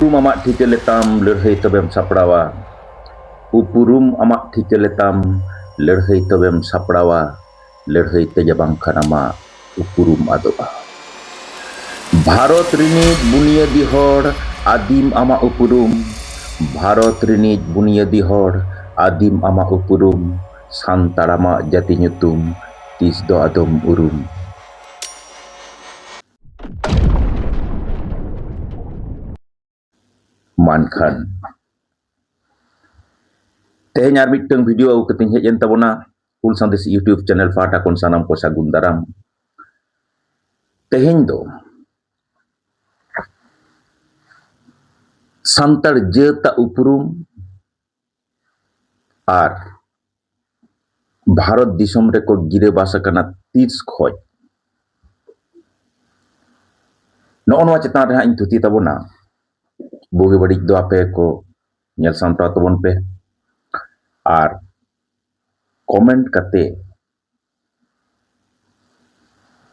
Amak tika letam lerhei tobem saprawa. Upurum amak tika letam lerhei tobem saprawa. Lerhei tejabang kanama upurum adoa. Bharot rinit bunyadi hor adim ama upurum. Bharot rinit bunyadi hor adim ama upurum. Santarama jati nyutum tisdo adom urum. Mankan. Tehnya miteng video au keting hejen tabona Hul Sandes YouTube channel Fata kon sanam ko sagun daram. Teheng do santar jeta upurum ar Bharat disom reko gire basa kana tis khoj. Noonwa chetan reha ing tuti tabona boge badik do ape ko nyel samta tabon pe ar comment kate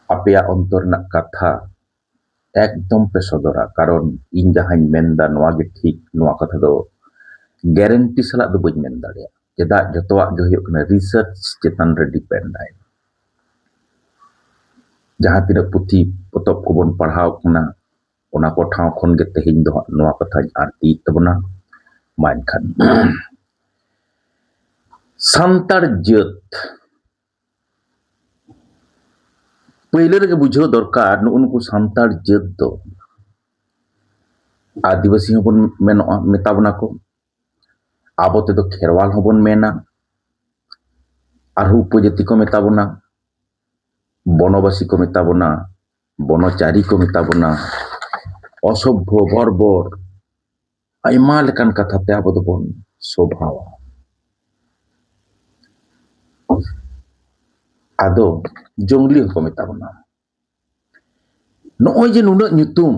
apea ontor nak katha ekdom pe sodora karon ᱤᱧ ᱡᱟᱦᱟᱸᱧ ᱢᱮᱱᱫᱟ ᱱᱚᱣᱟ ᱜᱮ ᱴᱷᱤᱠ ᱱᱚᱣᱟ ᱠᱟᱛᱷᱟ ᱫᱚ guarantee ᱥᱟᱞᱟᱜ ᱫᱚ ᱵᱟᱹᱧ ᱢᱮᱱ ᱫᱟᱲᱮᱭᱟᱜᱼᱟ ᱪᱮᱫᱟᱜ ᱡᱚᱛᱚᱣᱟᱜ ᱜᱮ ᱦᱩᱭᱩᱜ ᱠᱟᱱᱟ ᱨᱤᱥᱟᱨᱪ ᱪᱮᱛᱟᱱ ᱨᱮ ᱰᱤᱯᱮন্ᱰ ᱟᱭ ᱡᱟᱦᱟᱸ ᱛᱤᱱᱟᱹᱜ ᱯᱩᱛᱷᱤ ᱯᱚᱛᱚᱵ ᱠᱚᱵᱚᱱ ᱯᱟᱲᱦᱟᱣ ᱠᱟᱱᱟ ᱚᱱᱟ ᱠᱚ ᱴᱷᱟᱶ ᱠᱷᱚᱱ ᱜᱮ ᱛᱮᱦᱮᱧ ᱫᱚ ᱱᱚᱣᱟ ᱠᱟᱛᱷᱟᱧ ᱟᱨᱛᱤᱭᱮᱫ ᱛᱟᱵᱚᱱᱟ ᱢᱟ ᱮᱱᱠᱷᱟᱱ ᱥᱟᱱᱛᱟᱲ ᱡᱟᱹᱛ ᱯᱳᱭᱞᱳ ᱨᱮᱜᱮ ᱵᱩᱡᱷᱟᱹᱣ ᱫᱚᱨᱠᱟর ᱱᱩᱠᱩ ᱥᱟᱱᱛᱟᱲ ᱡᱟᱹᱛ ᱫᱚ आदिवासी होबन मेनोआ मेताबना को आबो तेदो खेरवाल होबन मेना आरहु उपजाति को मेताबना बनवासी को मेताबना बनचारी को मेताबना असभ्य बर्बर आयमा लेकान कथाते आबो दोबन स्वभावा आदो जंगली को मेताबना नोय जे नुना ᱧᱩᱛᱩᱢ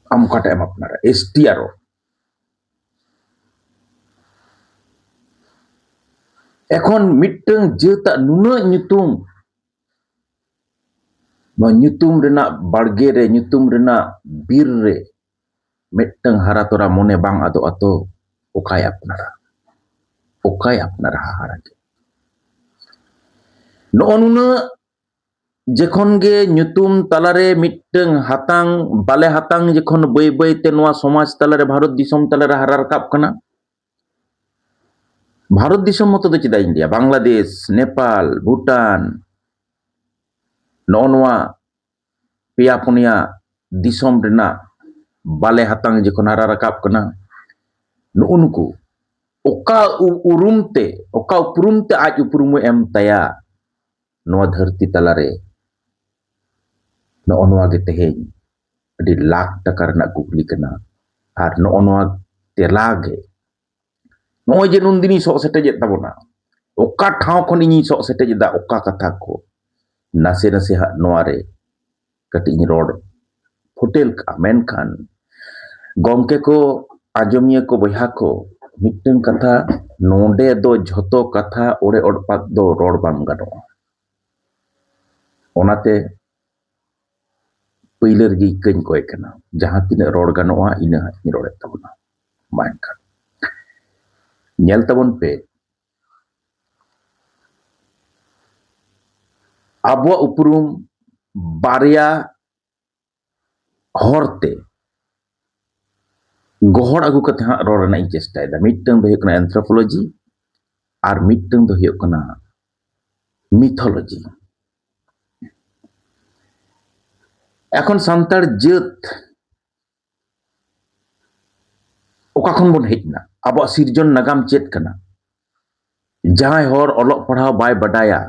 am kata em apnara STRO এখন মিটং জেতা নুনা ᱧᱩᱛᱩᱢ ᱱᱚᱣᱟ ᱧᱩᱛᱩᱢ ᱨᱮᱱᱟᱜ ᱵᱟᱲᱜᱮ ᱨᱮ ᱧᱩᱛᱩᱢ ᱨᱮᱱᱟᱜ ᱵᱤᱨ ᱨᱮ ᱢᱤᱫᱴᱟᱝ ᱦᱟᱨᱟ ᱛᱚᱨᱟ ᱢᱚᱱᱮ ᱵᱟᱝ ᱟᱫᱚ ᱟᱛᱚ ᱚᱠᱟᱭ ᱟᱯᱱᱟᱨᱟ ᱦᱟᱨᱟ ᱜᱮ ᱱᱚᱜᱼᱚ ᱱᱩᱱᱟᱹᱜ जखन गे ᱧᱩᱛᱩᱢ तालारे मिटeng hatang bale hatang जखन बै बै ते नोआ समाज तालारे भारत दिसम तालारे हारा राकाब कना भारत दिसम मतो दो चेदा इंडिया बांग्लादेश नेपाल भूटान नोआ पेया पुनिया दिसम रेना बाले hatang जखन हारा राकाब कना नुनुकु ओका उपरुमते आज उपरुम एम तया नोआ धरती तालारे नोआ गे तेहेñ adi लाख टका रना कुकली कना आर नोआ तेला गे नोय जे नुनदिनी सो सेटेजे ताबोना ओका ठाव खन इनी सो सेटेजे दा ओका कथा को नासे नासे हा नोआ रे कटि इन रोड होटल का मेनखान गंके को आजमिया को बहा को मिटन कथा नोंडे दो झोतो कथा ओरे ओडपात दो रोड बांग गानोआ ओनाते पहले रगी कñ कोय कना जहां तिना रोड गानोआ इना इन रोड ताबोना मानका नेल ताबोन पे आबो उपरुम बारिया हरते गोहर आगु कते हा रोड रना इन चेष्टा दा मिटन दो हुकना एंथ्रोपोलॉजी आर मिटन दो हुकना मिथोलॉजी এখন সান্তার জাত ওকা খন বন হেজনা আবো সিরজন নাগাম চেত কানা জাহাই হর অলক পড়াও বাই বাডায়া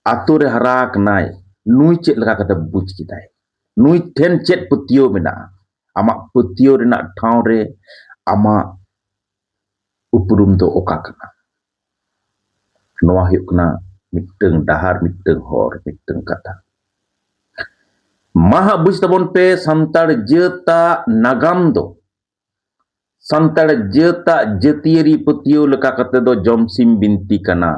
আতো রে হারা কনাই নুই চেত লেকা কাতে বুঝ কিদাই নুই ঠেন চেত পতিयो মেনা আমা পতিयो রেনা ঠাও রে আমা উপরুম দো ওকা কানা নোয়া হুᱭᱩᱜ ᱠᱟᱱᱟ meeting ডাহার meeting Har meeting কাথা maha buj tabon pe santar jeta nagam do santar jeta jetieri putio leka kate do jomsim binti kana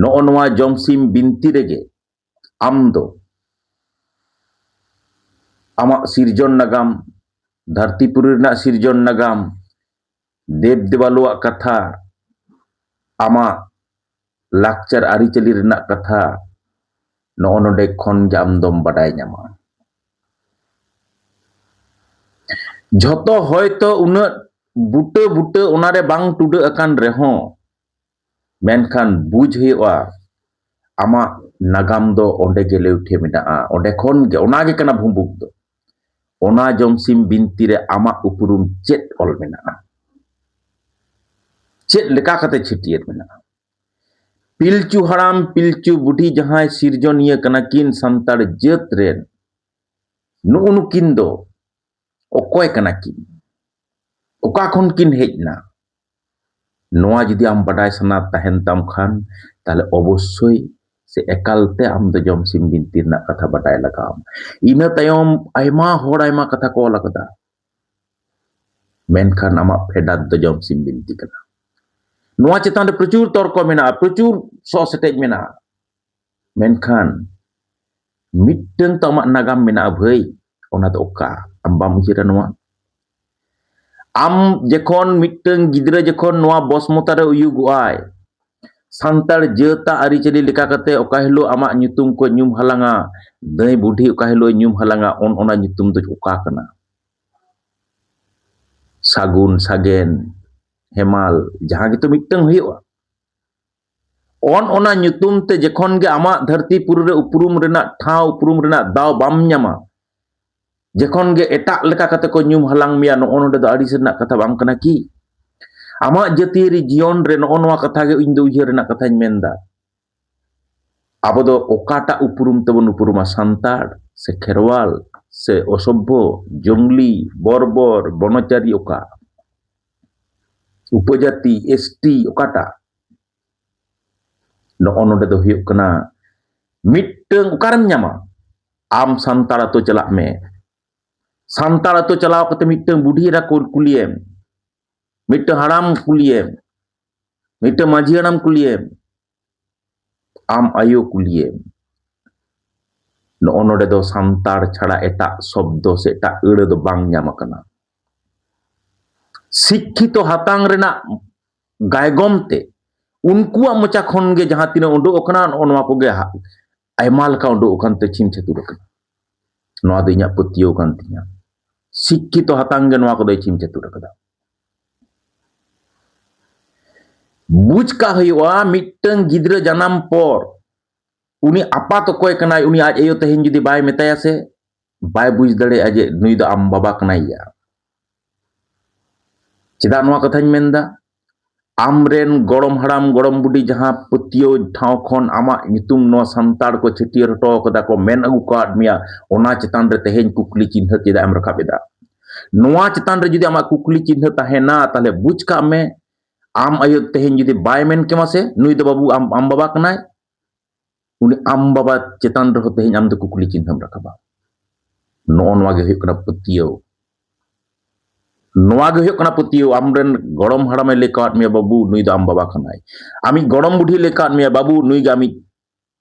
no onwa jomsim binti rege am do amak sirjon nagam, dhartipuri renak sirjon nagam, dev dewaluak katha, amak lakchar aricali renak katha, no node khon ge am dom badai nyama. Jhoto hoyto unak buta onare bang tuda akan reho, menkhan buj huyuga amak nagam do onde ge leuthe mena'a, onde khon ge onage kana bhumbuk do. Ona jomsim binti re amak upurum chet ol mena'a, chet leka kate chhatiar mena'a. Pilchu haram pilchu budhi jahay sirjoniya kana kin santar jaat ren, nukin do okoy kana kin, oka khon kin hejna. Noa judi am badai sana tahen tam khan, tahle obossoi se ekalte am do jomsim binti renak katha badai lagam. Ina tayom aima hor aima katha ko ol akada, menkhan amak phedat do jomsim binti kana. Noa chetan re prachur torko mena'a, prachur so setej mena'a. Menkhan mitteng to amak nagam mena'a bhai, ona do oka am bam uhira noa. Am jekon mitteng gidra jekon noa bosmota re uyugoai, santar jata aricali leka kate oka hilo amak nyutum ko nyum halanga, dai budhi oka hilo nyum halanga, ona nyutum do oka kana. Sagun, sagen, hemal, jahan gitu mitteng huyuga. Ona nyutum te jekon ge amak dharti puri re uprum renak thau, uprum renak daw bam nyama, jekon ge etak leka kate ko nyum halang mia, no ono do aris renak katha bang kana ki. Amak jatiari jion re no noa katha ge iñ do uyhar renak kathany menda. Abo do okata uprum tebon upuruma, santar se kherwal se osobho, jongli, borbor, bonocari oka, upajati, ST okata. No ono do huyuk kana mitteng ukarem nyama, am santar ato chalak me. Santar ato chalaw kate mitteng budhi ra kuliem, mitteng haram kuliem, mitteng maji haram kuliem, am ayo kuliem. No ono do santar chhara etak sobdo se etak eura do bang nyama kana. Sikkito hatang renak gaygom te unkuak mocha khon ge jahan tina unduk okana, no noa koge aima leka unduk okan te chim chatur akana. Noa do iñak patiyau kan tinya. Sikkito hatang ge noa kodo chim chatur akada. Buj ka huyuga mitteng gidra janam por, uni apa tokoy kanai, uni aj ayo tehen judi bai metaya se, bai buj dareya'a je nui do am baba kanai ya. Chedak noa kathany menda, amren gorom haram gorom budi jahan patiyau thaw khon amak nyutum noa santar ko chhatiar hoto kada ko men agu kad mia, ona chetan re tehen kukli chinha chedak em rakab eda. Noa chetan re judi amak kukli chinha tahena, tahle buj kag me am ayo tehen judi bai men kemase, nui do babu am baba kanai, uni am baba chetan re tehen am do kukli chinha rakaba. No noa ge huyuk kana patiyau. Noa ge huyuk kana patiyau, amren gorom harame lekat mia babu, nui do am baba kanai. Ami gorom budhi lekat mia babu, nui ge ami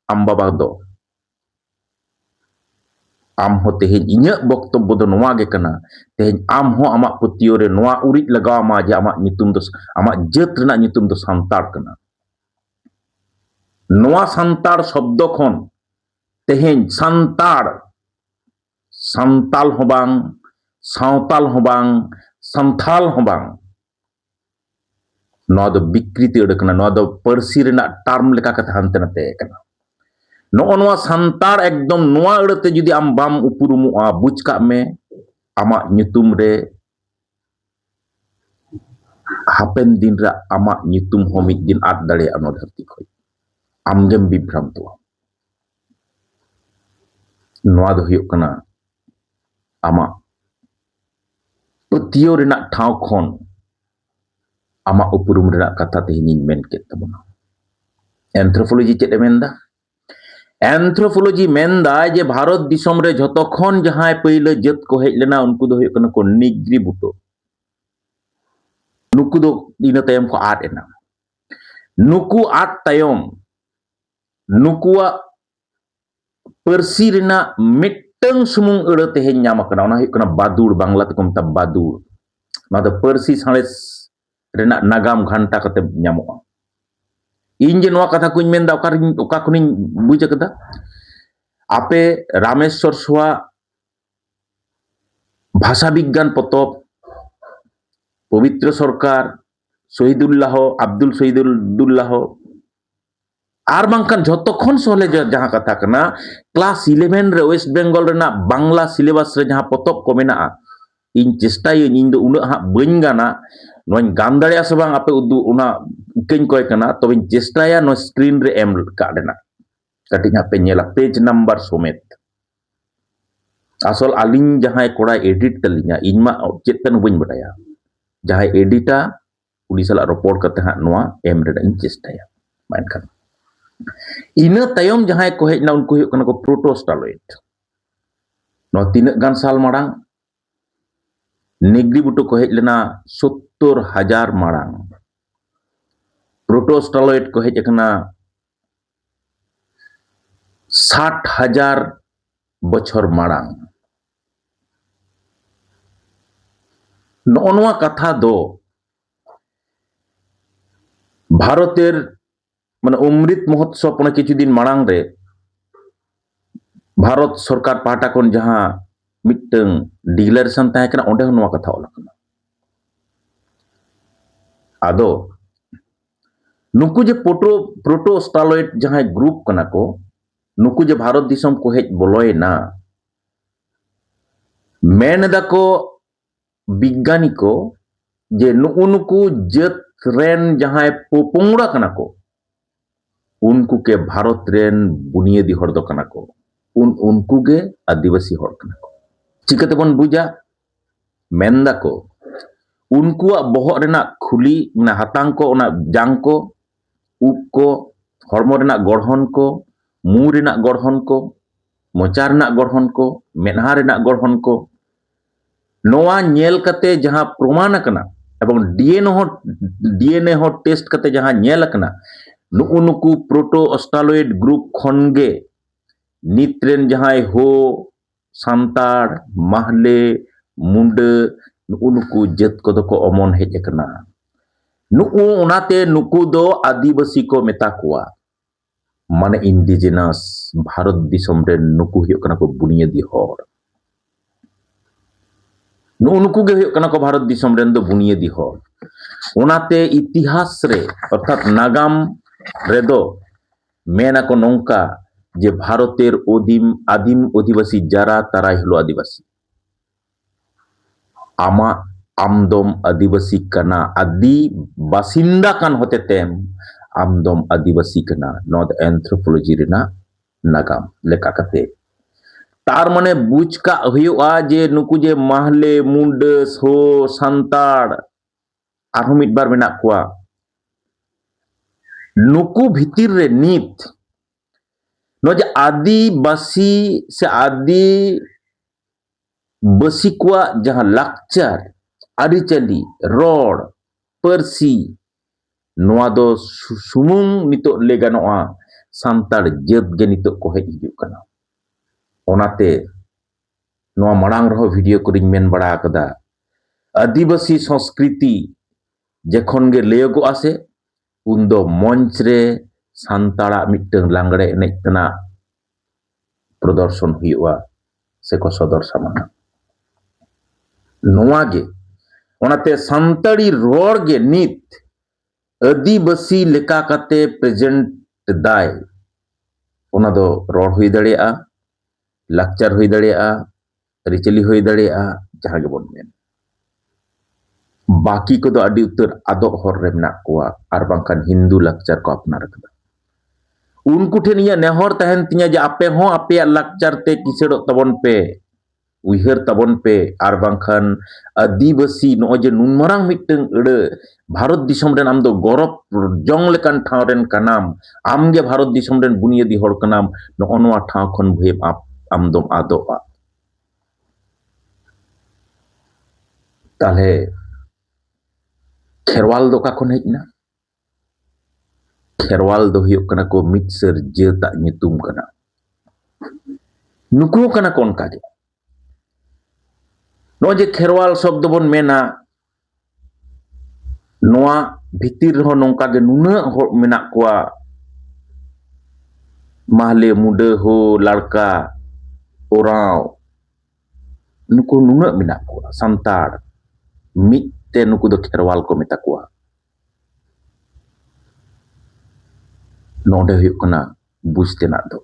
am baba do. Am ho tehen iñak boktobbo do noa ge kana, tehen am ho amak patiyau re noa urit lagaw ma je amak nyutum do, amak jaat renak nyutum do santar kana. Noa santar shobdo khon tehen santar, santal ho bang, santal ho bang, santhal ho bang, noa do bikriti udah kana, noa do parsi renak term leka kata hante nate kana. No noa santar ekdom noa urate judi am bam upurumu'a, buj kag me amak nyutum re hapen din ra amak nyutum ho mid din ad dareya'a no dharti khoi. Amgem bibram tuwa. Noa do huyuk kana amak patiyau renak thaw khon amak upurum renak katha tehin men ket tabona. Anthropology chet e menda? Anthropology menda je Bharat disom re jhoto khon jahay payla jaat ko hej lena, unku do huyuk kana ko nigri buto. Nuku do ina tayom ko ad ena. Nuku ad tayom, nukuak parsi renak Miteng sumung ere tehen nyama kena ona hik kena badur bangla te ko meta badur. Ona do persi sales renak nagam ghanta kate nyamoa. ᱤᱧ ᱡᱮ ᱱᱚᱣᱟ ᱠᱟᱛᱷᱟ ᱠᱚᱧ ᱢᱮᱱᱫᱟ ᱚᱠᱟ ᱠᱷᱚᱱᱤᱧ ᱵᱩᱡ ᱟᱠᱟᱫᱟ ᱟᱯᱮ ᱨᱟᱢᱮᱥᱣᱚᱨ ᱥᱚᱣᱟᱜ ভাষা বিজ্ঞান পতব পবিত্র সরকার শহীদুল্লাহ আব্দুল শহীদুল্লাহ আর বাংখান যতক্ষণ সহলে যাহা কথা কানা ক্লাস 11 রে ওয়েস্ট বেঙ্গল রেনা বাংলা সিলেবাস রে যাহা পতব ko menaa ᱤᱧ ᱪᱮᱥᱴᱟᱭᱟᱹᱧ ᱤᱧ ᱫᱚ ᱩᱱᱟᱹᱜ ᱦᱟᱸᱜ ᱵᱟᱹᱧ ᱜᱟᱱᱟ ᱱᱚᱣᱟᱧ ᱜᱟᱱ ᱫᱟᱲᱮᱭᱟᱜᱼᱟ ᱥᱮ ᱵᱟᱝ ᱟᱯᱮ ᱩᱫᱩᱜ ᱚᱱᱟ ᱤᱠᱟᱹᱧ ᱠᱚᱭ ᱠᱟᱱᱟ ᱛᱚᱵᱮᱧ ᱪᱮᱥᱴᱟᱭᱟ ᱱᱚᱣᱟ ᱥᱠᱨᱤᱱ ᱨᱮ ᱮᱢ ᱠᱟᱜ ᱨᱮᱱᱟᱜ ᱠᱟᱹᱴᱤᱡ ᱦᱟᱸᱜ ᱯᱮ ᱧᱮᱞᱟ ᱯᱮᱡ ᱱᱟᱢᱵᱟᱨ ᱥᱚᱢᱮᱛ আসল আলিᱧ জাহাই কোড়াই এডিট তালিᱧᱟ ᱤᱧ ᱢᱟ ᱪᱮᱫ ᱛᱮᱱ ᱵᱟᱹᱧ ᱵᱟᱰᱟᱭᱟ ᱡᱟᱦᱟᱸᱭ ᱮᱰᱤᱴᱟ ᱩᱱᱤ ᱥᱟᱞᱟᱜ ᱨᱚᱯᱚᱲ ᱠᱟᱛᱮ ᱦᱟᱸᱜ ᱱᱚᱣᱟ ᱮᱢ ᱨᱮᱱᱟᱜ ᱤᱧ ᱪᱮᱥᱴᱟᱭᱟ ᱢᱮᱱᱠᱷᱟᱱ ᱤᱱᱟᱹ ᱛᱟᱭᱚᱢ ᱡᱟᱦᱟᱸᱭ ᱠᱚ ᱦᱮᱡ na ᱩᱱᱠᱩ ᱦᱩᱭᱩᱜ ᱠᱟᱱᱟ ᱠᱚ ᱯᱨᱳᱴᱳᱥᱴᱟᱞᱚᱭᱮᱰ ᱱᱚᱣᱟ ᱛᱤᱱᱟᱹᱜ ᱜᱟᱱ ᱥᱟᱞ ᱢᱟᱲᱟᱝ नेग्री बुटो को हेज लेना 70,000 माड़ांग प्रोटोस्टालॉइड को हेज एकना 60,000 बछर माड़ांग नोआ कथा दो भारतेर माने अमृत महोत्सव पने किछु दिन माड़ांग रे भारत सरकार पाहटा कोन जहां मिटंग डिक्लेरेशन ताहे कना ओंडे नोआ कथा ओला कना आदो नुकु जे प्रोटोस्टालॉइड जहां ग्रुप कना को नुकु जे भारत दिसम को हेज बोलोयना मेन दाको विज्ञानी को जे नुकु जत रेन जहां पोपोंगड़ा कना को उनको के भारत रेन बुनियादी हर दो कना को उनको के आदिवासी हर कना को चिकाते बन बुझा मेंदा को उनको बहक रेना खुली ना हातांग को ओना जांग को उप को हरमो रेना गढ़न को मु रेना गढ़न को मोचा रेना गढ़न को मेनहा रेना गढ़न को नोआ नेल कते जहां प्रमाण कना एवं डीएनए हो टेस्ट कते जहां नेल कना नुकु प्रोटोस्टालॉइड ग्रुप खनगे नित्रेन जहां हो सांताड़ माहले मुंडे नुकु जत को दो को अमन हेज कना नुकु उनाते नुकु दो आदिवासी को मेता कुआ माने इंडिजिनस भारत दिसम रे नुकु हुयो कना को बुनियादी हर नुकु गे हुयो कना को भारत दिसम रेन दो बुनियादी हर उनाते इतिहास रे अर्थात नागाम रेदो मेना को नौका जे भारतेर आदिम आदिवासी जारा ताराई हलो आदिवासी आमा आमदम आदिवासी कना आदि बासिंदा कान होते तेम आमदम आदिवासी कना नॉट एंथ्रोपोलॉजी रेना नागाम लेका कते तार माने बुझ का हुआ जे नुकु जे माहले मुंडस हो सांताड़ आरहो मिट बार मेना कुआ नुकु भितिर रे नित नो जे आदिवासी से आदि बसी कुआ जहां लाक्चर आरिचली रोड परसी नोआ दो सुमुंग नितो लेगानोआ सांताड़ जत गे नितो को हेज हिजुग कना ओनाते नोआ माड़ांग रहो वीडियो करिन मेन बड़ा कदा आदिवासी संस्कृति जखन गे लेगो आसे उन्दो मंच रे सांताड़ा मिटंग लांगड़े एनेज तना प्रदर्शन हुआ से को सदर सामना नोआ गे ओनाते सांताड़ी रोड गे नित आदिवासी लेका कते प्रेजेंट दाय ओना दो रोड हुई दड़िया लाक्चर हुई दड़िया रिचली हुई दड़िया जहां गे बोन मेन बाकी को दो अडी उत्तर आदो हर रे मेना कुआ आर बांखान हिंदू लाक्चर को अपनार कदा उनको ठेन इया नेहर तहन तिया जे आपे हो आपे लाक्चर ते किसेड़ो तबन पे उइहर तबन पे आर बांखान आदिवासी नो जे नुन मारांग मिटंग एड़े भारत दिसम रेन आम दो गौरव जंग लेकान ठाव रेन कानाम आम गे भारत दिसम रेन बुनियादी हर कानाम नो नोआ ठाव खन भुयम आम दम आदोआ ताले खेरवाल दो का खन हेजना खेरवाल दो हुयो कना को मिटसर जेता नितुम कना नुकु कना कोन काजे नो जे खेरवाल शब्द बन मेना नोआ भितिर रहो नोंका गे नुना मेना कोआ माहले मुडा हो लड़का ओराव नुकु नुना मेना कोआ संताड़ मिते नुकु दो खेरवाल को मेता कोआ नोडे हुयुक कना बुझते ना दो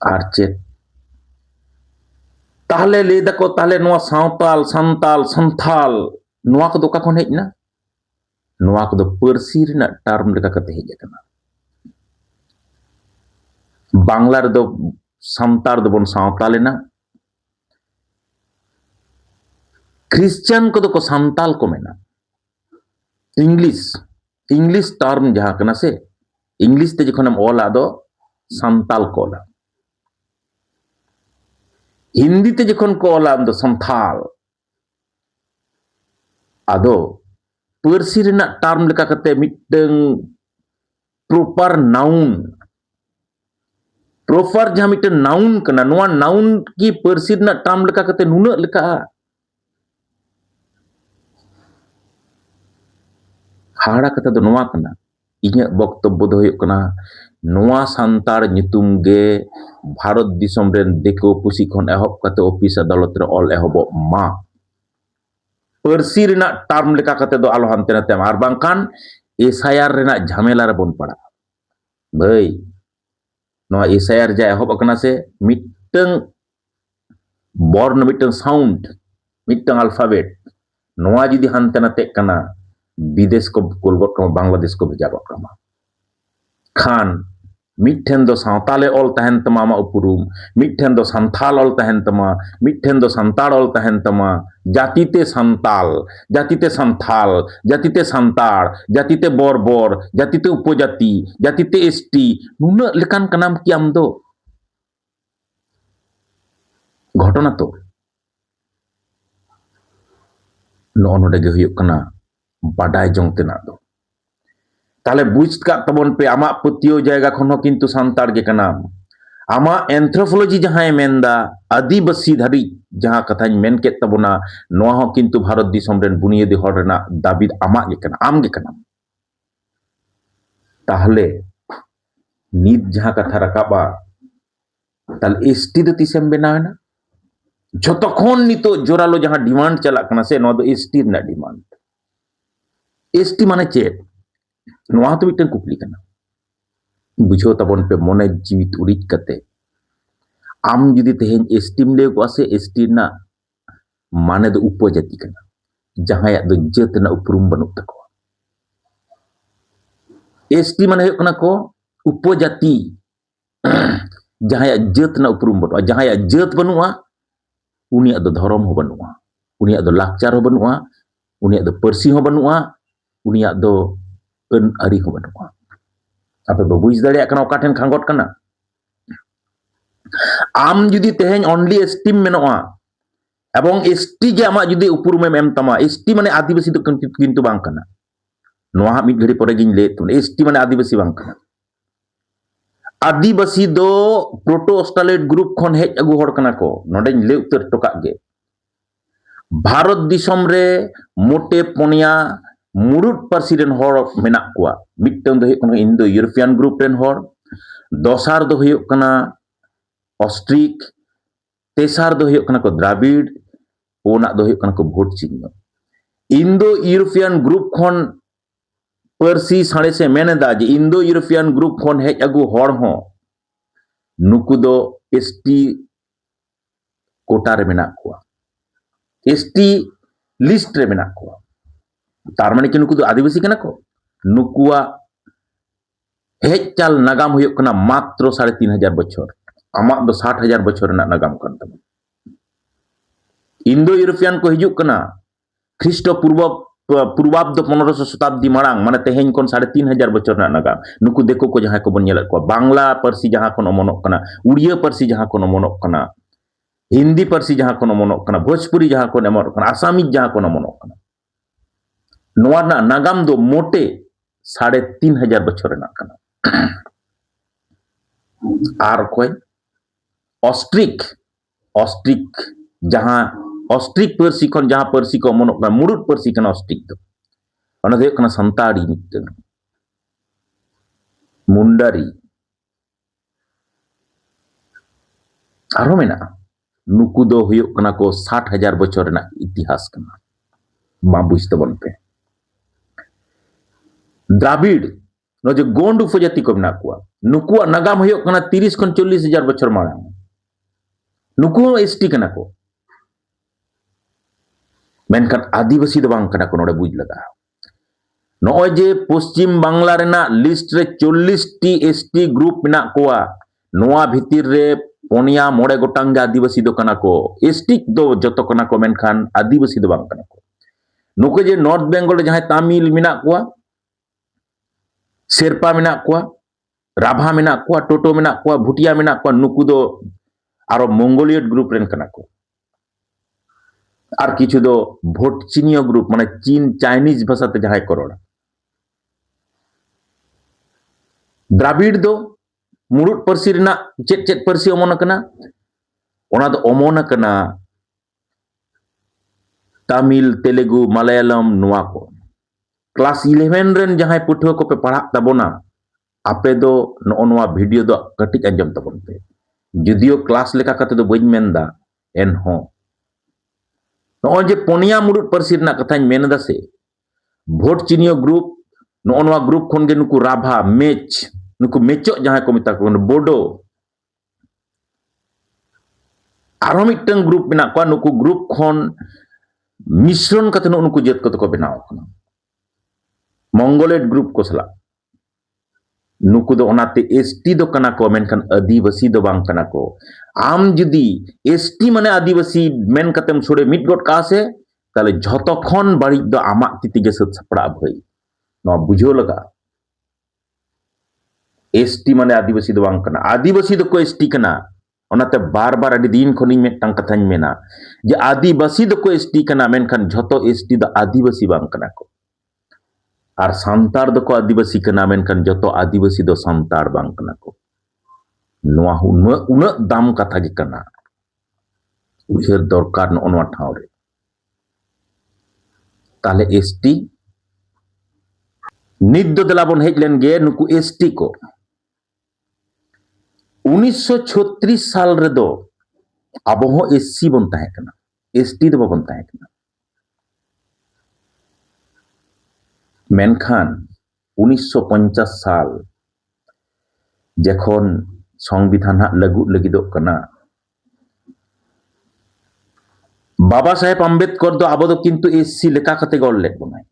आर चेत ताहले ले दको ताहले नोआ सावताल संताल संथाल नोआ को दोका कोन हेजना नोआ को दो पर्सी रेना टर्म लेका कते हेज कना बांग्ला रे दो संतार दो बन सावतालेना क्रिश्चियन को दो को संताल को मेना इंग्लिश टर्म जहां कना से इंग्लिश ते जखन हम ओला दो संताल को ओला हिंदी ते जखन को ओला दो संथाल आदो पर्सी रेना टर्म लेका कते मिटंग प्रॉपर जहां मिटंग नाउन कना नोआ नाउन की पर्सी रेना टर्म लेका कते नुना लेका हाड़ा कथा दो नोआ कना इन्या बक्तव्य दो हुयुक कना नोआ संतार नितुम गे भारत दिसम रेन देखो पुसी खन एहब कते ऑफिस अदालत रे ऑल एहबो मा पर्सी रेना टर्म लेका कते दो आलो हानते नाते आर बांकान एसआईआर रेना झमेला रे बोन पड़ा भाई नोआ एसआईआर जा एहब कना से मिटंग बर्न मिटंग साउंड मिटंग अल्फाबेट नोआ जुदी हानते नाते कना विदेश को कोलगोट कमा बांग्लादेश को भेजा कमा खान मिठेन दो सावताले ऑल तहन तमा मा उपरुम मिठेन दो संथाल ऑल तहन तमा मिठेन दो संताड़ ऑल तहन तमा जातिते संताल जातिते संथाल जातिते संताड़ जातिते बोरबोर जातिते उपजाति जातिते एसटी नुना लेकान कनाम की आम दो घटना तो नो नोडे गे हुयुक कना बाडाय जंग तेना दो ताले बुझ का तबन पे आमा पतियो जायगा खनो किंतु संताड़ गे कना आमा एंथ्रोपोलॉजी जहां मेनदा आदिवासी धारी जहां कथा मेन के तबना नोआ हो किंतु भारत दिसम रेन बुनियादी हर रेना दाबी आमा गे कना आम गे कना ताहले नीत जहां कथा रकाबा ताल एसटी दो तिसेम बेनाना जतखन नितो जोरालो जहां डिमांड चला कना से नो दो एसटी ना डिमांड एसटी माने चेत नोआ तो मिटन कुकली कना बुझो तबन पे मने जीवित उड़िज कते आम जुदी तेहेन एसटी ले को आसे एसटी ना माने दो उपजाति कना जहां या दो जत ना उपरुम बनुक तको एसटी माने हुयुक कना को उपजाति जहां या जत ना उपरुम बनुआ जहां या जत बनुआ उनिया दो धर्म हो बनुआ उनिया दो लाकचार हो बनुआ उनिया दो पर्सी हो बनुआ उनिया दो अन आरी हो बनुआ आपे बुझ दाड़िया कना ओका ठेन खांगोट कना आम जुदी तेहेन ओनली एसटी मेनोआ एवं एसटी गे आमा जुदी उपरुम एम तमा एसटी माने आदिवासी तो किंतु बांग कना नोआ मिट घड़ी परे गिन ले तुन एसटी माने आदिवासी बांग कना आदिवासी दो प्रोटो ऑस्ट्रेलियन ग्रुप खन हेज अगु हर कना को नोडेन ले उतर टोका गे भारत दिसम रे मोटे पोनिया मुरुट पार्सी रेन हर मेना कोआ मिटन दो हुयुक कना इंदो यूरोपियन ग्रुप रेन हर दोसार दो हुयुक कना ऑस्ट्रिक तेसार दो हुयुक कना को द्राविड ओना दो हुयुक कना को भोट चिन्ह इंदो यूरोपियन ग्रुप खन पर्सी साड़े से मेनेदा जे इंदो यूरोपियन ग्रुप खन हेज अगु हर हो नुकु दो एसटी कोटा रे मेना कोआ एसटी लिस्ट रे मेना कोआ तार माने कि नुकु दो आदिवासी कना को नुकुआ हेज चाल नागाम हुयुक कना मात्र 3,500 बछर आमा दो 60,000 बछर ना नागाम कन तब इंदो यूरोपियन को हिजुक कना ख्रीष्ट पूर्वाब्द 1500 शताब्दी मांग माने तेहेन कोन 3,500 बछर ना नागाम नुकु देखो को जहां को बन नेल को बांग्ला पर्सी जहां कोन अमनक कना उड़िया पर्सी जहां कोन अमनक कना हिंदी पर्सी जहां कोन अमनक कना भोजपुरी जहां कोन अमनक कना आसामी जहां कोन अमनक कना नोआ ना नागाम दो मोटे 3,500 बछर ना कना आर कोई ऑस्ट्रिक ऑस्ट्रिक जहां ऑस्ट्रिक पर्सी खन जहां पर्सी को अमनोग कना मुरुद पर्सी कना ऑस्ट्रिक दो ओना दो हुयुग कना संताड़ी मिदटेन मुंडारी आरो मेना नुकु दो हुयुग कना को 60,000 बछर रेना इतिहास कना मा बुझ तबन पे द्राविड़ नो जे गोंड उपजाति को मेना कुआ नुकुआ नागाम हुयुग कना 30 खन 40,000 बछर माड़ांग नुकु एसटी कना को मेनखान आदिवासी दो बांग कना को नोडे बुझ लगा नॉय जे पश्चिम बांग्ला रेना लिस्ट रे 40 टी एसटी ग्रुप मेना कोआ नोआ भितिर रे पोनिया मोड़े गोटांग गे आदिवासी दो कना को एसटी दो जतो कना को मेनखान आदिवासी दो बांग कना को नुको जे नॉर्थ बेंगल जहां तमिल मेना कोआ शेरपा मेना कोआ राभा मेना कोआ टोटो मेना कोआ भुटिया मेना कोआ नुकु दो आरो मंगोलियट ग्रुप रेन कना को आर किछु दो भोटचिनियो ग्रुप माने चीन चाइनीज भाषा ते जहां करोड़ा द्राविड़ दो मुरुद पर्सी रेना चेत चेत पर्सी अमन कना ओना दो अमन कना तमिल तेलुगु मलयालम नुआ को क्लास 11 रेन जहां पुठो को पे पढ़ा तबोना आपे दो नो वीडियो दो कटिक अंजम तबन पे जुदियो क्लास लेका कते दो बइन मेनदा एन हो नो जे पोनिया मुरुद पर्सी रेना कथाñ मेनदा से भोट चिनियो ग्रुप नो ग्रुप खन गे नुकु राभा मेच नुकु मेचो जहां को मिता को बोडो आरो मिटन ग्रुप मेना को नुकु ग्रुप खन मिश्रण कते नुकु जेत को बनाव कना मंगोलेट ग्रुप को सला नुकु दो ओनाते एसटी दो कना को मेनखान आदिवासी दो बांग कना को आम जुदी एसटी माने आदिवासी मेन कतेम सोड़े मिट गोट का से ताले झतो खन बाड़ी दो आमा तिति गे सत सपड़ा भई नो बुझो लगा एसटी माने आदिवासी दो बांग कना आदिवासी दो को एसटी कना ओनाते बार बार अडी दिन खनि मेटांग कथाñ मेना जे आदिवासी दो को एसटी कना मेनखान झतो एसटी दो आदिवासी बांग कना को और सांतार दो को आदिवासी कना मेनखान जतो आदिवासी दो सांतार बांग कना को नोआ उन दाम कथा गे कना उहेर दरकार नोआ ठाव रे ताले एसटी नित दो दलाबन हेज लेन गे नुकु एसटी को 1936 साल रे दो आबो हो एससी बन ताहे कना एसटी दो बन ताहे कना मेनखान 1950 साल जखन संविधान लागू लगिदो कना बाबा साहेब अम्बेडकर दो आबो दो किंतु एससी लेका कते गल लेट बनाय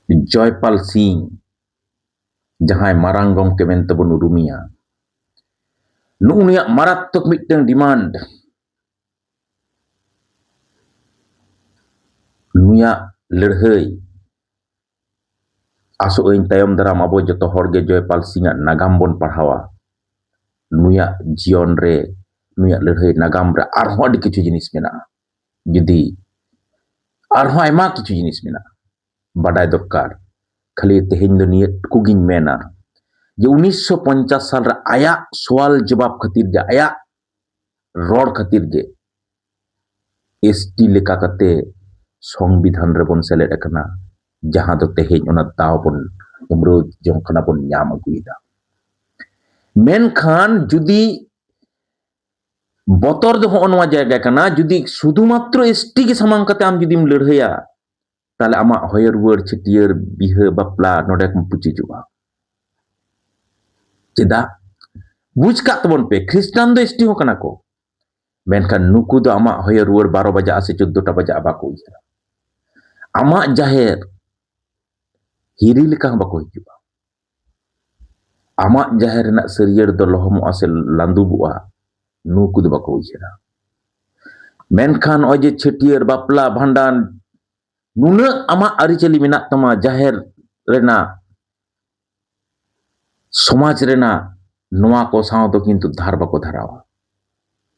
जयपाल सिंह जहां मारांग गमके मेनते बन उरुमिया नुनिया मारात्मक मिटन डिमांड नुया लड़हई आसो इन तायम दाराम आबो जतो हरगे जयपाल सिंह नागाम बन पढ़ावा नुया जीवन रे नुया लड़हई नागाम रे आरहो अडी किछु जिनिस मेना जुदी आरहो आयमा किछु जिनिस मेना बाडाय दरकार खाली तेहेन दो निये कुगिन मेना जे 1950 साल रे आया सवाल जवाब खातिर जे आया रोड खातिर जे एसटी लेका कते संविधान रे बन सेलेद कना जहां दो तेहेन ओना दाव बन उम्रो जम कना बन ᱧᱟᱢ अगुइदा मेनखान जुदी बतर दो होनवा जायगा कना जुदी शुधुमात्र एसटी के समांग कते आम जुदीम लड़हैया ताले आमा हयर वर्ड छटियर बिह बापला नोडे कम पुचिजुआ चेदा बुझ का तबन पे ख्रिस्टान दो एसटी हो कना को मेनखान नुकु दो आमा हयर वर्ड 12 बजा से 14 बजा बाको इरा आमा जाहेर हिरी लेका बाको हिजुआ आमा जाहेर ना सरियर दो लहम आसे लांदुबुआ नुकु दो बाको इरा मेनखान ओजे छटियर बापला भांडान नुना आमा आरिचली मेना तमा जाहेर रेना समाज रेना नोआ को साव दो किंतु धार बाको धारावा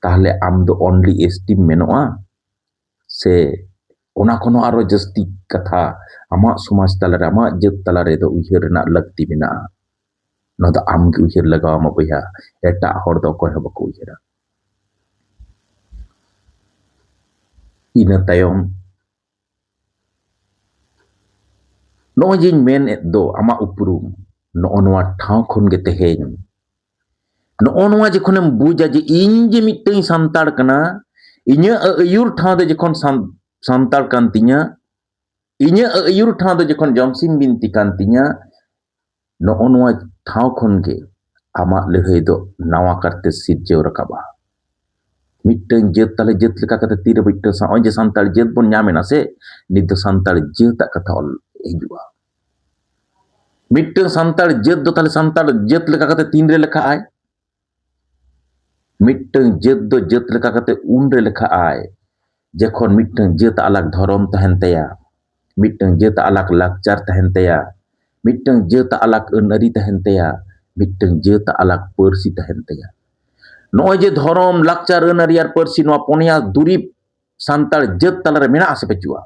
ताहले आम दो ओनली एसटी मेनोआ से ओना कोनो आरो जस्ती कथा आमा समाज तलारे आमा जत तलारे दो उइहर रेना लगती मेना ᱱᱚᱣᱟ ᱫᱚ ᱟᱢ ᱜᱮ ᱩᱭᱦᱟᱹᱨ ᱞᱟᱜᱟᱣ ᱟᱢᱟ ᱵᱚᱭᱦᱟ, ᱮᱴᱟᱜ ᱦᱚᱲ ᱫᱚ ᱚᱠᱚᱭ ᱦᱚᱸ ᱵᱟᱠᱚ ᱩᱭᱦᱟᱹᱨᱟ᱾ ᱤᱱᱟᱹ ᱛᱟᱭᱚᱢ ᱱᱚᱜᱼᱚᱭ ᱡᱮᱧ ᱢᱮᱱᱮᱫ ᱫᱚ ᱟᱢᱟᱜ ᱩᱯᱨᱩᱢ, ᱱᱚᱜᱼᱚ ᱱᱚᱣᱟ ᱴᱷᱟᱶ ᱠᱷᱚᱱ ᱜᱮ ᱛᱮᱦᱮᱧ ᱱᱚᱜᱼᱚ ᱱᱚᱣᱟ ᱡᱚᱠᱷᱚᱱᱮᱢ ᱵᱩᱡᱟ ᱡᱮ ᱤᱧ ᱡᱮ ᱢᱤᱫᱴᱟᱝ ᱥᱟᱱᱛᱟᱲ ᱠᱟᱱᱟ, ᱤᱧᱟᱹᱜ ᱟᱹᱭᱩᱨ ᱴᱷᱟᱶ ᱫᱚ ᱡᱚᱠᱷᱚᱱ ᱥᱟᱱᱛᱟᱲ ᱠᱟᱱ ᱛᱤᱧᱟ, ᱤᱧᱟᱹᱜ ᱟᱹᱭᱩᱨ ᱴᱷᱟᱶ ᱫᱚ ᱡᱚᱠᱷᱚᱱ ᱡᱚᱢᱥᱤᱢ ᱵᱤᱱᱛᱤ ᱠᱟᱱ ᱛᱤᱧᱟ, ᱱᱚᱜᱼᱚ ᱱᱚᱣᱟ ᱴᱷᱟᱶ ᱠᱷᱚᱱ ᱜᱮ ᱟᱢᱟᱜ ᱞᱟᱹᱲᱦᱟᱹᱭ ᱫᱚ ᱱᱟᱣᱟ ᱠᱟᱨᱛᱮ ᱥᱤᱨᱡᱟᱹᱣ ᱨᱟᱠᱟᱵᱟ। ᱢᱤᱫᱴᱟᱝ ᱡᱟᱹᱛ ᱛᱟᱦᱞᱮ ᱡᱟᱹᱛ ᱞᱮᱠᱟ ᱠᱟᱛᱮ ᱛᱤᱨᱮ ᱢᱤᱫᱴᱟᱝ ᱱᱚᱜᱼᱚᱭ ᱡᱮ ᱥᱟᱱᱛᱟᱲ ᱡᱟᱹᱛ ᱵᱚᱱ ᱧᱟᱢᱮᱱᱟ ᱥᱮ, ᱱᱤᱛ ᱫᱚ ᱥᱟᱱᱛᱟᱲ ᱡᱟᱹᱛᱟᱜ ᱠᱟᱛᱷᱟ ᱚᱞ ᱦᱤᱡᱩᱜᱼᱟ। ᱢᱤᱫᱴᱟᱝ ᱥᱟᱱᱛᱟᱲ ᱡᱟᱹᱛ ᱫᱚ ᱛᱟᱦᱞᱮ ᱥᱟᱱᱛᱟᱲ ᱡᱟᱹᱛ ᱞᱮᱠᱟ ᱠᱟᱛᱮ ᱛᱤᱱᱨᱮ ᱞᱮᱠᱷᱟᱜ ᱟᱭ? ᱢᱤᱫᱴᱟᱝ ᱡᱟᱹᱛ ᱫᱚ ᱡᱟᱹᱛ ᱞᱮᱠᱟ ᱠᱟᱛᱮ ᱩᱱᱨᱮ ᱞᱮᱠᱷᱟᱜ ᱟᱭ ᱡᱚᱠᱷᱚᱱ ᱢᱤᱫᱴᱟᱝ ᱡᱟᱹᱛ ᱟᱞᱟᱜ ᱫᱷᱚᱨᱚᱢ ᱛᱟᱦᱮᱱ ᱛᱟᱭᱟ, ᱢᱤᱫᱴᱟᱝ ᱡᱟᱹᱛ ᱟᱞᱟᱜ ᱞᱟᱠᱪᱟᱨ ᱛᱟᱦᱮᱱ ᱛᱟᱭᱟ, ᱢᱤᱫᱴᱟᱝ ᱡᱟᱹᱛ ᱟᱞᱟᱜ ᱟᱹᱱᱼᱟᱹᱨᱤ ᱛᱟᱦᱮᱱ ᱛᱟᱭᱟ, ᱢᱤᱫᱴᱟᱝ ᱡᱟᱹᱛ ᱟᱞᱟᱜ ᱯᱟᱹᱨᱥᱤ ᱛᱟᱦᱮᱱ ᱛᱟᱭᱟ। ᱱᱚᱜᱼᱚᱭ ᱡᱮ ᱫᱷᱚᱨᱚᱢ, ᱞᱟᱠᱪᱟর, ᱟᱹᱱᱼᱟᱹᱨᱤ ᱟᱨ ᱯᱟᱹᱨᱥᱤ, ᱱᱚᱣᱟ ᱯᱩᱱᱭᱟ ᱫᱩᱨᱤᱵ ᱥᱟᱱᱛᱟᱲ ᱡᱟᱹᱛ ᱛᱟᱞᱟᱨᱮ ᱢᱮᱱᱟᱜᱼᱟ ᱥᱮ ᱵᱟᱹᱪᱩᱜᱼᱟ?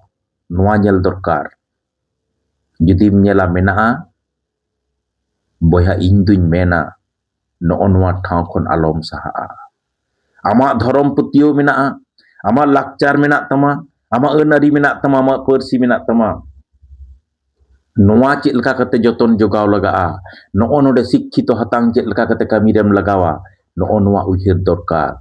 ᱱᱚᱣᱟ ᱧᱮᱞ ᱫᱚᱨᱠᱟর। ᱡᱩᱫᱤᱢ ᱧᱮᱞᱟ ᱢᱮᱱᱟᱜᱼᱟ, ᱵᱚᱭᱦᱟ ᱤᱧ ᱫᱩᱧ ᱢᱮᱱᱟ ᱱᱚᱜᱼᱚ ᱱᱚᱣᱟ ᱴᱷᱟᱶ ᱠᱷᱚᱱ ᱟᱞᱚᱢ ᱥᱟᱦᱟᱜᱼᱟ। ᱟᱢᱟᱜ ᱫᱷᱚᱨᱚᱢ ᱯᱟᱹᱛᱭᱟᱹᱣ ᱢᱮᱱᱟᱜᱼᱟ, ᱟᱢᱟᱜ ᱞᱟᱠᱪᱟর ᱢᱮᱱᱟᱜ ᱛᱟᱢᱟ, ᱟᱢᱟᱜ ᱟᱹᱱᱼᱟᱹᱨᱤ ᱢᱮᱱᱟᱜ ᱛᱟᱢᱟ, ᱟᱢᱟᱜ ᱯᱟᱹᱨᱥᱤ ᱢᱮᱱᱟᱜ ᱛᱟᱢᱟ। ᱱᱚᱣᱟ ᱪᱮᱫ ᱞᱮᱠᱟ ᱠᱟᱛᱮ ᱡᱚᱛᱚᱱ ᱡᱚᱜᱟᱣ ᱞᱟᱜᱟᱜᱼᱟ, ᱱᱚᱜᱼᱚ ᱱᱚᱰᱮ ᱥᱤক্ষᱤᱛᱚ ᱦᱟᱛᱟᱝ ᱪᱮᱫ ᱞᱮᱠᱟ ᱠᱟᱛᱮ ᱠᱟᱹᱢᱤᱨᱮᱢ ᱞᱟᱜᱟᱣᱟ, ᱱᱚᱜᱼᱚ ᱱᱚᱣᱟ ᱩᱭᱦᱟᱹᱨ ᱫᱚᱨᱠᱟর।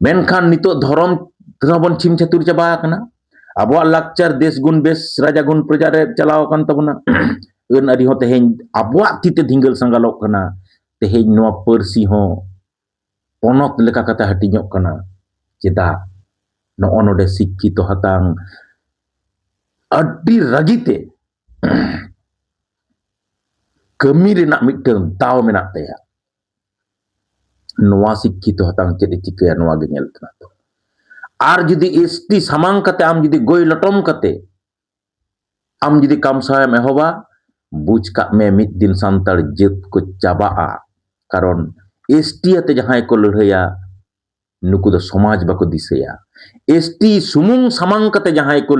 ᱢᱮᱱᱠᱷᱟन ᱱᱤᱛᱚᱜ ᱫᱷᱚᱨᱚᱢ ᱛᱮᱦᱚᱸ ᱪᱷᱤᱢ ᱪᱷᱟᱹᱛᱩᱨ ᱪᱟᱵᱟ ᱟᱠᱟᱱᱟ। ᱟᱵᱚᱣᱟᱜ ᱞᱟᱠᱪᱟর ᱫᱮশ ᱜᱩᱱ ᱵᱮশ ᱨᱟᱡᱟ ᱜᱩᱱ ᱯᱨᱚᱡᱟ ᱨᱮ ᱪᱟᱞᱟᱣ ᱟᱠᱟᱱ ᱛᱟᱵᱚᱱᱟ। ᱟᱹᱱᱼᱟᱹᱨᱤ ᱦᱚᱸ ᱛᱮᱦᱮᱧ ᱟᱵᱚᱣᱟᱜ ᱛᱤᱛᱮ ᱫᱷᱤᱸᱜᱟᱹᱞ ᱥᱟᱸᱜᱟᱞᱚᱜ ᱠᱟᱱᱟ। ᱛᱮᱦᱮᱧ ᱱᱚᱣᱟ ᱯᱟᱹᱨᱥᱤ ᱦᱚᱸ ᱯᱚᱱᱚᱛ ᱞᱮᱠᱟ ᱠᱟᱛᱮ ᱦᱟᱹᱴᱤᱧᱚᱜ ᱠᱟᱱᱟ। ᱪᱮᱫᱟᱜ? ᱱᱚᱜᱼᱚ ᱱᱚᱰᱮ ᱥᱤক্ষᱤᱛᱚ ᱦᱟᱛᱟᱝ ᱟᱹᱰᱤ ᱨᱟᱹᱜᱤᱛᱮ ᱠᱟᱹᱢᱤ ᱨᱮᱱᱟᱜ ᱢᱤᱫᱴᱟᱝ ᱫᱟᱣ ᱢᱮᱱᱟᱜ ᱛᱟᱭᱟ। ᱱᱚᱣᱟ ᱥᱤক্ষᱤᱛᱚ ᱦᱟᱛᱟᱝ ᱪᱮᱫ ᱮ ᱪᱤᱠᱟᱹᱭᱟ, ᱱᱚᱣᱟ ᱜᱮ ᱧᱮᱞ ᱛᱮᱱᱟᱜ ᱫᱚ। ᱟᱨ ᱡᱩᱫᱤ ᱮᱥᱴᱤ ᱥᱟᱢᱟᱝ ᱠᱟᱛᱮ ᱟᱢ ᱡᱩᱫि ᱜᱚᱭ ᱞᱚᱴᱚᱢ ᱠᱟᱛᱮ ᱟᱢ ᱡᱩᱫᱤ ᱠᱟᱢᱥᱟᱣᱮᱢ ᱮᱦᱚᱵᱟ, বুঝ ᱠᱟᱜ ᱢᱮ ᱢᱤᱫ ᱫᱤন ᱥᱟᱱᱛᱟᱲ ᱡᱟᱹᱛ ᱠᱚ ᱪᱟᱵᱟᱜᱼᱟ। ᱠᱟᱨᱚᱱ এসটি ᱟᱛᱮ ᱡᱟᱦᱟᱸᱭ ᱠᱚ ᱞᱟᱹᱲᱦᱟᱹᱭᱟ, ᱱᱩᱠᱩ ᱫᱚ ᱥᱚᱢᱟᱡᱽ ᱵᱟᱠᱚ ᱫᱤᱥᱟᱹᱭᱟ। এসটি ᱥᱩᱢᱩᱝ ᱥᱟᱢᱟᱝ ᱠᱟᱛᱮ ᱡᱟᱦᱟᱸᱭ ᱠᱚ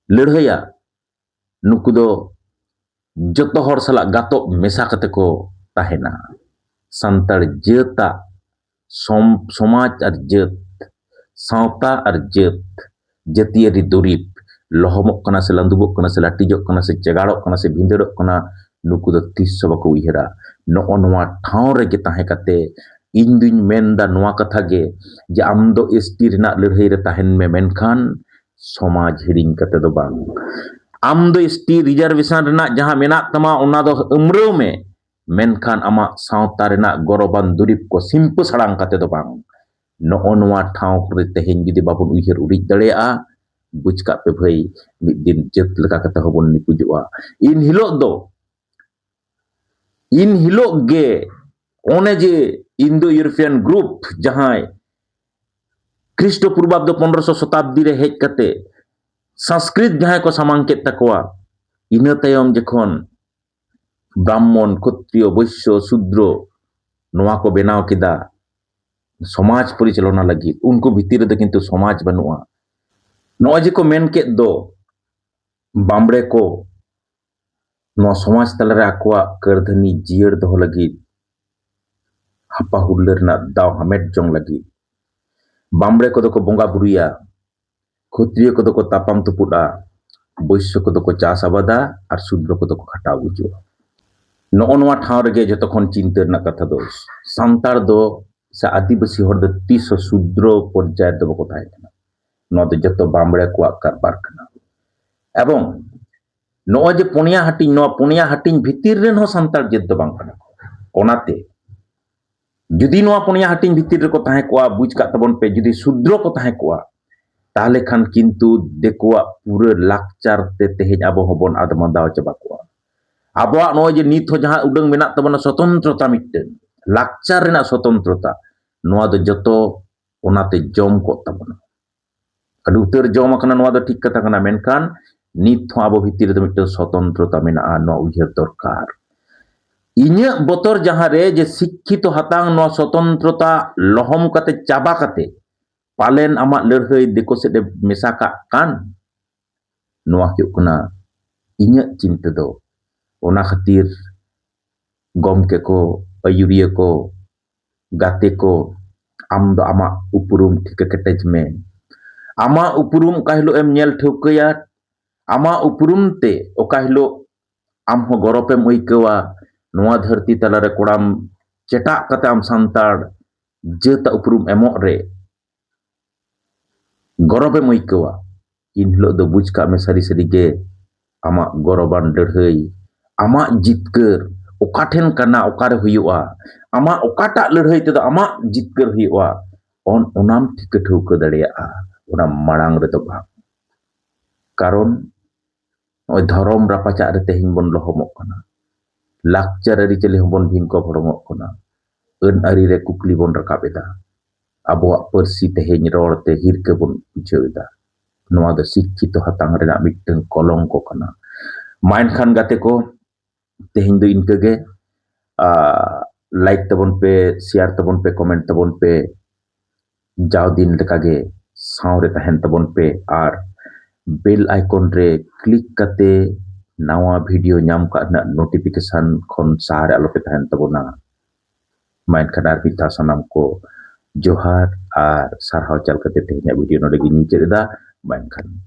ᱞᱟᱹᱲᱦᱟᱹᱭᱟ, ᱱᱩᱠᱩ ᱫᱚ ᱡᱚᱛᱚ ᱦᱚᱲ ᱥᱟᱞᱟᱜ ᱜᱟᱛᱚᱜ ᱢᱮᱥᱟ ᱠᱟᱛᱮ ᱠᱚ ᱛᱟᱦᱮᱱᱟ। ᱥᱟᱱᱛᱟᱲ ᱡᱟᱹᱛᱟᱜ ᱥᱚᱢᱟᱡᱽ ᱟᱨ ᱡᱟᱹᱛ, ᱥᱟᱶᱛᱟ ᱟᱨ ᱡᱟᱹᱛ, ᱡᱟᱹᱛᱤᱭᱟᱹᱨᱤ ᱫᱩᱨᱤᱵ ᱞᱚᱦᱚᱢᱚᱜ ᱠᱟᱱᱟ ᱥᱮ ᱞᱟᱸᱫᱩᱵᱚᱜ ᱠᱟᱱᱟ ᱥᱮ ᱞᱟᱹᱴᱤᱡᱚᱜ ᱠᱟᱱᱟ ᱥᱮ ᱪᱮᱜᱟᱲᱚᱜ ᱠᱟᱱᱟ ᱥᱮ ᱵᱷᱤᱸᱫᱟᱹᱲᱚᱜ ᱠᱟᱱᱟ, ᱱᱩᱠᱩ ᱫᱚ ᱛᱤᱥ ᱦᱚᱸ ᱵᱟᱠᱚ ᱩᱭᱦᱟᱹᱨᱟ। ᱱᱚᱜᱼᱚ ᱱᱚᱣᱟ ᱴᱷᱟᱶ ᱨᱮᱜᱮ ᱛᱟᱦᱮᱸ ᱠᱟᱛᱮ ᱤᱧ ᱫᱩᱧ ᱢᱮᱱᱫᱟ ᱱᱚᱣᱟ ᱠᱟᱛᱷᱟ ᱜᱮ, ᱡᱮ ᱟᱢ ᱫᱚ এসটি ᱨᱮᱱᱟᱜ ᱞᱟᱹᱲᱦᱟᱹᱭ ᱨᱮ ᱛᱟᱦᱮᱱ ᱢᱮ, ᱢᱮᱱᱠᱷᱟन ᱥᱚᱢᱟᱡᱽ हिड़िᱧ ᱠᱟᱛᱮ ᱫᱚ ᱵᱟᱝ। ᱟᱢ ᱫᱚ এসটি রিজার্ভেশন ᱨᱮᱱᱟᱜ ᱡᱟᱦᱟᱸ ᱢᱮᱱᱟᱜ ᱛᱟᱢᱟ ᱚᱱᱟ ᱫᱚ ᱩᱢᱨᱟᱹᱣ ᱢᱮ, ᱢᱮᱱᱠᱷᱟन ᱟᱢᱟᱜ ᱥᱟᱶᱛᱟ ᱨᱮᱱᱟᱜ ᱜᱚᱨᱚᱵᱟᱱ ᱫᱩᱨᱤᱵ ᱠᱚ ᱥᱤᱢᱯᱟᱹ ᱥᱟᱲᱟᱝ ᱠᱟᱛᱮ ᱫᱚ ᱵᱟᱝ। ᱱᱚᱜᱼᱚ ᱱᱚᱣᱟ ᱴᱷᱟᱶ ᱨᱮ ᱛᱮᱦᱮᱧ ᱡᱩᱫᱤ ᱵᱟᱵᱚᱱ ᱩᱭᱦᱟᱹᱨ ᱩᱨᱤᱡ ᱫᱟᱲᱮᱭᱟᱜᱼᱟ, বুঝ ᱠᱟᱜ ᱯᱮ ᱵᱷᱟᱹᱭ ᱢᱤᱫ ᱫᱤᱱ ᱡᱟᱹᱛ ᱞᱮᱠᱟ ᱠᱟᱛᱮ ᱦᱚᱸᱵᱚᱱ ᱱᱤᱯᱩᱡᱚᱜᱼᱟ। ᱤᱱ ᱦᱤᱞᱳᱜ ᱜᱮ ᱚᱱᱮ ᱡᱮ ইন্দো ইউরোপিয়ান গ্রুপ ᱡᱟᱦᱟᱸᱭ খ্রিস্ট পূর্বাব্দ 1500 শতাব্দী রে হেᱡ ᱠᱟᱛᱮ সংস্কৃত ᱡᱟᱦᱟᱸᱭ ᱠᱚ ᱥᱟᱢᱟᱝ ᱠᱮᱫ ᱛᱟᱠᱚᱣᱟ, ᱤᱱᱟᱹ ᱛᱟᱭᱚᱢ ᱡᱚᱠᱷᱚᱱ ব্রাহ্মণ, ক্ষত্রিয়, বৈশ্য, শূদ্র ᱱᱚᱣᱟ ᱠᱚ ᱵᱮᱱᱟᱣ ᱠᱮᱫᱟ সমাজ পরিচালনা লাᱹᱜᱤᱫ, উনকু ভিতর ᱨᱮᱫᱚ কিন্তু সমাজ বানুয়া। নয় যে কো মেন কেদ দো বামড়ে কো ᱱᱚᱣᱟ ᱥᱚᱢᱟᱡᱽ ᱛᱟᱞᱟᱨᱮ ᱟᱠᱚᱣᱟᱜ ᱠᱟᱹᱨᱫᱷᱟᱹᱱᱤ ᱡᱤᱭᱟᱹᱲ ᱫᱚᱦᱚ ᱞᱟᱹᱜᱤᱫ, ᱦᱟᱯᱟ ᱦᱩᱨᱞᱟᱹ ᱨᱮᱱᱟᱜ ᱫᱟᱣ ᱦᱟᱢᱮᱴ ᱡᱚᱝ ᱞᱟᱹᱜᱤᱫ ᱵᱟᱢᱲᱮ ᱠᱚᱫᱚ ᱠᱚ ᱵᱚᱸᱜᱟ ᱵᱩᱨᱩᱭᱟ, ᱠᱷᱚᱛᱨᱤᱭᱚ ᱠᱚᱫᱚ ᱠᱚ ᱛᱟᱯᱟᱢ ᱛᱩᱯᱩᱫᱼᱟ, বৈশ্য ᱠᱚᱫᱚ ᱠᱚ ᱪᱟᱥ ᱟᱵᱟᱫᱟ ᱟᱨ ᱥᱩᱫᱨᱚ ᱠᱚᱫᱚ ᱠᱚ ᱠᱷᱟᱴᱟᱣ ᱜᱩᱡᱩᱜᱼᱟ। ᱱᱚᱜᱼᱚ ᱱᱚᱣᱟ ᱴᱷᱟᱶ ᱨᱮᱜᱮ ᱡᱚᱛᱚ ᱠᱷᱚᱱ ᱪᱤᱱᱛᱟᱹ ᱨᱮᱱᱟᱜ ᱠᱟᱛᱷᱟ ᱫᱚ, ᱥᱟᱱᱛᱟᱲ ᱫᱚ ᱥᱮ ᱟᱹᱫᱤᱵᱟᱹᱥᱤ ᱦᱚᱲ ᱫᱚ ᱛᱤᱥ ᱦᱚᱸ ᱥᱩᱫᱨᱚ ᱯᱚᱨᱡᱟᱭ ᱫᱚ ᱵᱟᱠᱚ ᱛᱟᱦᱮᱸ ᱠᱟᱱᱟ। ᱱᱚᱣᱟ ᱫᱚ ᱡᱚᱛᱚ ᱵᱟᱢᱲᱮ ᱠᱚᱣᱟᱜ ᱠᱟᱨᱵᱟᱨ ᱠᱟᱱᱟ। ᱮᱵᱚᱝ ᱱᱚᱜᱼᱚᱭ ᱡᱮ ᱯᱩᱱᱭᱟ ᱦᱟᱹᱴᱤᱧ, ᱱᱚᱣᱟ ᱯᱩᱱᱭᱟ ᱦᱟᱹᱴᱤᱧ ᱵᱷᱤᱛᱤᱨ ᱨᱮᱱ ᱦᱚᱸ ᱥᱟᱱᱛᱟᱲ ᱡᱟᱹᱛ ᱫᱚ ᱵᱟᱝ ᱠᱟᱱᱟ ᱠᱚ। ᱚᱱᱟᱛᱮ ᱡᱩᱫᱤ ᱱᱚᱣᱟ ᱯᱩᱱᱭᱟ ᱦᱟᱹᱴᱤᱧ ᱵᱷᱤᱛᱤᱨ ᱨᱮᱠᱚ ᱛᱟᱦᱮᱸ ᱠᱚᱜᱼᱟ, বুঝ ᱠᱟᱜ ᱛᱟᱵᱚᱱ ᱯᱮ, ᱡᱩᱫᱤ ᱥᱩᱫᱨᱚ ᱠᱚ ᱛᱟᱦᱮᱸ ᱠᱚᱜᱼᱟ, তাহলে খান কিন্তু ᱫᱤᱠᱩᱣᱟᱜ ᱯᱩᱨᱟᱹ ᱞᱟᱠᱪᱟর তে তেহেᱧ ᱟᱵᱚ ᱦᱚᱸᱵᱚᱱ ᱟᱫᱢᱟᱫᱟᱣ ᱪᱟᱵᱟ ᱠᱚᱜᱼᱟ। ᱟᱵᱚᱣᱟᱜ ᱱᱚᱜᱼᱚᱭ ᱡᱮ ᱱᱤᱛ ᱦᱚᱸ ᱡᱟᱦᱟᱸ ᱩᱰᱟᱹᱝ ᱢᱮᱱᱟᱜ ᱛᱟᱵᱚᱱᱟ ᱥᱚᱛᱚᱱᱛᱨᱚᱛᱟ ᱢᱤᱫᱴᱟᱝ ᱞᱟᱠᱪᱟর ᱨᱮᱱᱟᱜ ᱥᱚᱛᱚᱱᱛᱨᱚᱛᱟ, ᱱᱚᱣᱟ ᱫᱚ ᱡᱚᱛᱚ ᱚᱱᱟᱛᱮ ᱡᱚᱢ ᱠᱚᱜ ᱛᱟᱵᱚᱱᱟ। ᱟᱹᱰᱤ ᱩᱛᱟᱹᱨ ᱡᱚᱢ ᱟᱠᱟᱱᱟ, ᱱᱚᱣᱟ ᱫᱚ ᱴᱷᱤᱠ ᱠᱟᱛᱷᱟ ᱠᱟᱱᱟ, ᱢᱮᱱᱠᱷᱟन ᱱᱤᱛ ᱦᱚᱸ ᱟᱵᱚ ᱵᱷᱤᱛᱤᱨ ᱨᱮᱫᱚ ᱢᱤᱫᱴᱟᱝ ᱥᱚᱛᱚᱱᱛᱨᱚᱛᱟ ᱢᱮᱱᱟᱜᱼᱟ। ᱱᱚᱣᱟ ᱩᱭᱦᱟᱹᱨ ᱫᱚᱨᱠᱟর। ᱤᱧᱟᱹᱜ ᱵᱚᱛᱚᱨ ᱡᱟᱦᱟᱸ ᱨᱮ ᱡᱮ ᱥᱤক্ষᱤᱛᱚ ᱦᱟᱛᱟᱝ ᱱᱚᱣᱟ ᱥᱚᱛᱚᱱᱛᱨᱚᱛᱟ ᱞᱚᱦᱚᱢ ᱠᱟᱛᱮ ᱪᱟᱵᱟ ᱠᱟᱛᱮ ᱯᱟᱞᱮᱱ ᱟᱢᱟᱜ ᱞᱟᱹᱲᱦᱟᱹᱭ ᱫᱤᱠᱩ ᱥᱮᱫ ᱮ ᱢᱮᱥᱟ ᱠᱟᱜ ᱠᱟᱱ, ᱱᱚᱣᱟ ᱦᱩᱭᱩᱜ ᱠᱟᱱᱟ ᱤᱧᱟᱹᱜ ᱪᱤᱱᱛᱟᱹ ᱫᱚ। ᱚᱱᱟ ᱠᱷᱟᱹᱛᱤᱨ gomke ko, ayuriya ko, gate ko, am do amak upurum tika ketej me. Amak upurum oka hilok em nyel ᱴᱷᱟᱹᱣᱠᱟᱹᱭᱟ, amak upurum te oka hilok am ho goropem aᱹᱭᱠᱟᱹᱣᱟ noa dharti talare koram cetak kate am santar jeta upurum emok re goropem aᱹᱭᱠᱟᱹᱣᱟ in hilok do buj kag me sari-sari ge amak goroban ᱞᱟᱹᱲᱦᱟᱹᱭ amak jitkar oka ᱴᱷᱮᱱ kana okare huyuga amak okatak ᱞᱟᱹᱲᱦᱟᱹᱭ tedo amak jitkar huyuga onam ᱴᱷᱤᱠᱟᱹ ᱴᱷᱟᱹᱣᱠᱟᱹ ᱫᱟᱲᱮᱭᱟᱜᱼᱟ ᱚᱱᱟ ᱢᱟᱲᱟᱝ ᱨᱮᱫᱚ ᱵᱟᱝ karon ᱱᱚᱜᱼᱚᱭ ᱫᱷᱚᱨᱚᱢ ᱨᱟᱯᱟᱪᱟᱜ ᱨᱮ ᱛᱮᱦᱮᱧ ᱵᱚᱱ ᱞᱚᱦᱚᱢᱚᱜ ᱠᱟᱱᱟ ᱞᱟᱠᱪᱟᱨ ᱟᱹᱨᱤᱪᱟᱹᱞᱤ ᱦᱚᱸᱵᱚn ᱵᱷᱤᱝᱠᱚ ᱵᱷᱚᱲᱚᱝᱚᱜ ᱠᱟᱱᱟ ᱟᱹᱱ ᱟᱹᱨᱤ ᱨᱮ ᱠᱩᱠᱞᱤ ᱵᱚᱱ ᱨᱟᱠᱟᱵ ᱮᱫᱟ ᱟᱵᱚᱣᱟᱜ ᱯᱟᱹᱨᱥᱤ ᱛᱮᱦᱮᱧ ᱨᱚᱲᱛᱮ ᱦᱤᱨᱠᱟᱹ ᱵᱚᱱ ᱵᱩᱡᱷᱟᱹᱣ ᱮᱫᱟ ᱱᱚᱣᱟ ᱫᱚ ᱥᱤᱠᱠᱷᱤᱛᱚ ᱦᱟᱛᱟᱝ ᱨᱮᱱᱟᱜ ᱢᱤᱫᱴᱟᱝ ᱠᱚᱞᱚᱝᱠᱚ ᱠᱟᱱᱟ ᱢᱟ ᱮᱱᱠᱷᱟᱱ ᱜᱟᱛᱮ ᱠᱚ ᱛᱮᱦᱮᱧ ᱫᱚ ᱤᱱᱠᱟᱹᱜᱮ लाइक तबन पे शेयर तबन पे कमेंट तबन पे जाव दिन लेकागे सावरे तहन तबन पे आर बेल आइकन रे क्लिक कते नवा वीडियो नाम का नोटिफिकेशन खन सारे आलोपे तहन तबना माइन खनार बिता सनाम को जोहार आर सारहाव चल कते तेहना वीडियो नोडे गिनी चेदा माइन खन